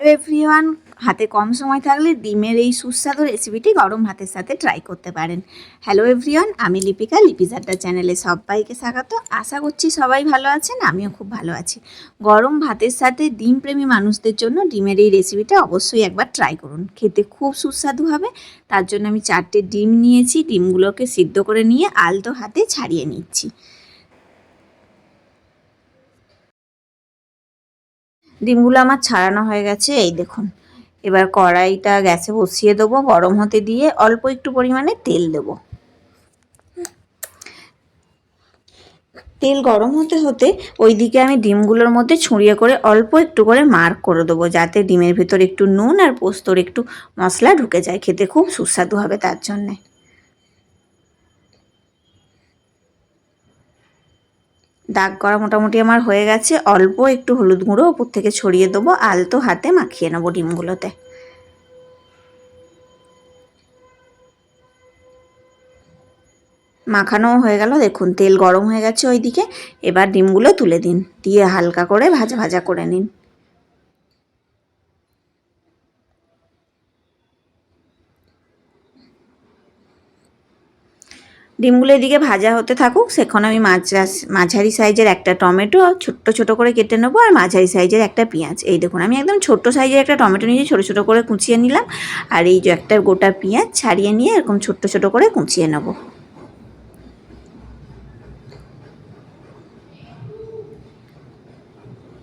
Hello everyone, হাতে কম সময় থাকলে ডিমের এই সুস্বাদু রেসিপিটি গরম ভাতের সাথে ট্রাই করতে পারেন। হ্যালো এভরিওয়ান, আমি লিপিকা, লিপিস আড্ডা চ্যানেলে সবাইকে স্বাগত। আশা করছি সবাই ভালো আছেন, আমিও খুব ভালো আছি। গরম ভাতের সাথে ডিম প্রেমী মানুষদের জন্য ডিমের এই রেসিপিটা অবশ্যই একবার ট্রাই করুন, খেতে খুব সুস্বাদু হবে। তার জন্য আমি 4টে ডিম নিয়েছি, ডিমগুলোকে সিদ্ধ করে নিয়ে আলতো হাতে ছাড়িয়ে নিচ্ছি। ডিমগুলো আমার ছাড়ানো হয়ে গেছে, এই দেখুন। এবার কড়াইটা গ্যাসে বসিয়ে দেবো, গরম হতে দিয়ে অল্প একটু পরিমাণে তেল দেবো। তেল গরম হতে হতে ওইদিকে আমি ডিমগুলোর মধ্যে ছড়িয়ে করে অল্প একটু করে মার্ক করে দেবো, যাতে ডিমের ভেতর একটু নুন আর পোস্তর একটু মশলা ঢুকে যায়, খেতে খুব সুস্বাদু হবে তার জন্যে। দাগ করা মোটামুটি আমার হয়ে গেছে, অল্প একটু হলুদ গুঁড়ো ওপর থেকে ছড়িয়ে দেবো, আলতো হাতে মাখিয়ে নেবো ডিমগুলোতে। মাখানোও হয়ে গেল, দেখুন তেল গরম হয়ে গেছে ওইদিকে। এবার ডিমগুলো তুলে দিন, দিয়ে হালকা করে ভাজা ভাজা করে নিন। ডিমগুলো এদিকে ভাজা হতে থাকুক, সেখানে আমি মাঝারি সাইজের একটা টমেটো ছোট্ট ছোট করে কেটে নেবো, আর মাঝারি সাইজের একটা পেঁয়াজ। এই দেখুন, আমি একদম ছোট্ট সাইজের একটা টমেটো নিয়ে ছোটো ছোটো করে কুচিয়ে নিলাম, আর এই যে একটা গোটা পেঁয়াজ ছাড়িয়ে নিয়ে এরকম ছোট্ট ছোট করে কুচিয়ে নেব।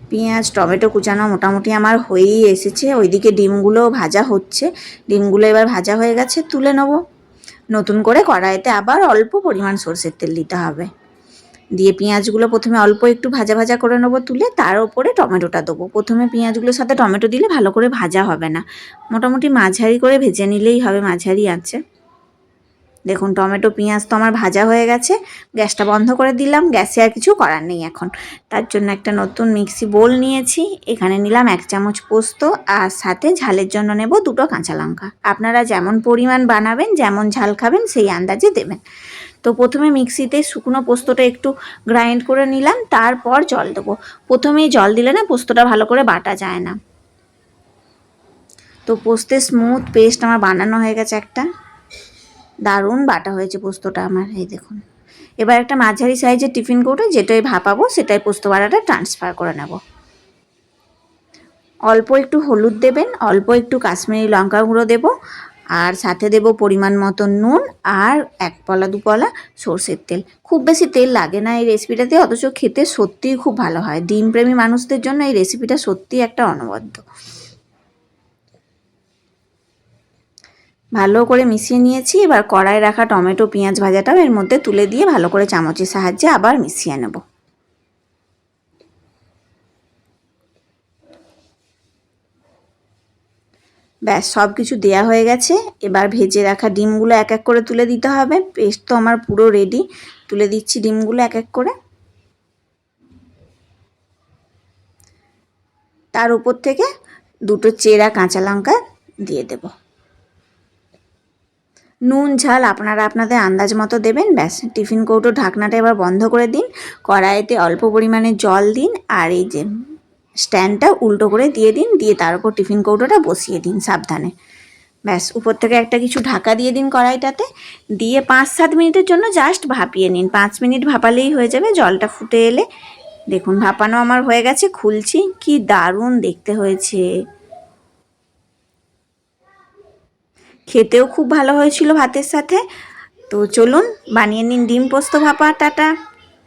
পেঁয়াজ টমেটো কুচানো মোটামুটি আমার হয়েই এসেছে, ওইদিকে ডিমগুলো ভাজা হচ্ছে। ডিমগুলো এবার ভাজা হয়ে গেছে, তুলে নেব। নতুন করে কড়াইতে আবার অল্প পরিমাণ সরষের তেল দিতে হবে, দিয়ে পেঁয়াজগুলো প্রথমে অল্প একটু ভাজা ভাজা করে নেবো তুলে, তার ওপরে টমেটোটা দেবো। প্রথমে পেঁয়াজগুলোর সাথে টমেটো দিলে ভালো করে ভাজা হবে না, মোটামুটি মাঝারি করে ভেজে নিলেই হবে, মাঝারি আছে। দেখুন টমেটো পেঁয়াজ তো আমার ভাজা হয়ে গেছে, গ্যাসটা বন্ধ করে দিলাম। গ্যাসে আর কিছু করার নেই এখন। তার জন্য একটা নতুন মিক্সি বোল নিয়েছি, এখানে নিলাম 1 চামচ পোস্ত, আর সাথে ঝালের জন্য নেব 2টো কাঁচা লঙ্কা। আপনারা যেমন পরিমাণ বানাবেন, যেমন ঝাল খাবেন সেই আন্দাজে দেবেন। তো প্রথমে মিক্সিতে শুকনো পোস্তটা একটু গ্রাইন্ড করে নিলাম, তারপর জল দেবো। প্রথমেই জল দিলে না পোস্তটা ভালো করে বাটা যায় না। তো পোস্তের স্মুথ পেস্ট আমার বানানো হয়ে গেছে একটা, দারুণ বাটা হয়েছে পোস্তটা আমার, এই দেখুন। এবার একটা মাঝারি সাইজের টিফিন কৌটো, যেটাই ভাপাবো সেটাই পোস্ত বাটাটা ট্রান্সফার করে নেব। অল্প একটু হলুদ দেবেন, অল্প একটু কাশ্মীরি লঙ্কা গুঁড়ো দেবো, আর সাথে দেব পরিমাণ মতো নুন, আর 1 পলা 2 পলা সরষের তেল। খুব বেশি তেল লাগে না এই রেসিপিটাতে, অথচ খেতে সত্যিই খুব ভালো হয়। ডিম প্রেমী মানুষদের জন্য এই রেসিপিটা সত্যিই একটা অনবদ্য। ভালো করে মিশিয়ে নিয়েছি, এবার কড়াই রাখা টমেটো পেঁয়াজ ভাজাটাও এর মধ্যে তুলে দিয়ে ভালো করে চামচের সাহায্যে আবার মিশিয়ে নেব। ব্যাস সব কিছু দেওয়া হয়ে গেছে, এবার ভেজে রাখা ডিমগুলো এক এক করে তুলে দিতে হবে। পেস্ট তো আমার পুরো রেডি, তুলে দিচ্ছি ডিমগুলো এক এক করে। তার উপর থেকে 2টো চেরা কাঁচা লঙ্কা দিয়ে দেব। নুন ঝাল আপনারা আপনাদের আন্দাজ মতো দেবেন। ব্যাস টিফিন কৌটোর ঢাকনাটা এবার বন্ধ করে দিন, কড়াইতে অল্প পরিমাণে জল দিন, আর এই যে স্ট্যান্ডটা উল্টো করে দিয়ে দিন, দিয়ে তার উপর টিফিন কৌটোটা বসিয়ে দিন সাবধানে। ব্যাস উপর থেকে একটা কিছু ঢাকা দিয়ে দিন কড়াইটাতে, দিয়ে 5-7 মিনিটের জন্য জাস্ট ভাপিয়ে নিন। 5 মিনিট ভাপালেই হয়ে যাবে, জলটা ফুটে এলে। দেখুন ভাপানো আমার হয়ে গেছে, খুলছি, কি দারুণ দেখতে হয়েছে। খেতেও খুব ভালো হয়েছিল ভাতের সাথে। তো চলুন বানিয়ে নিন ডিম পোস্ত ভাপা। টাটা।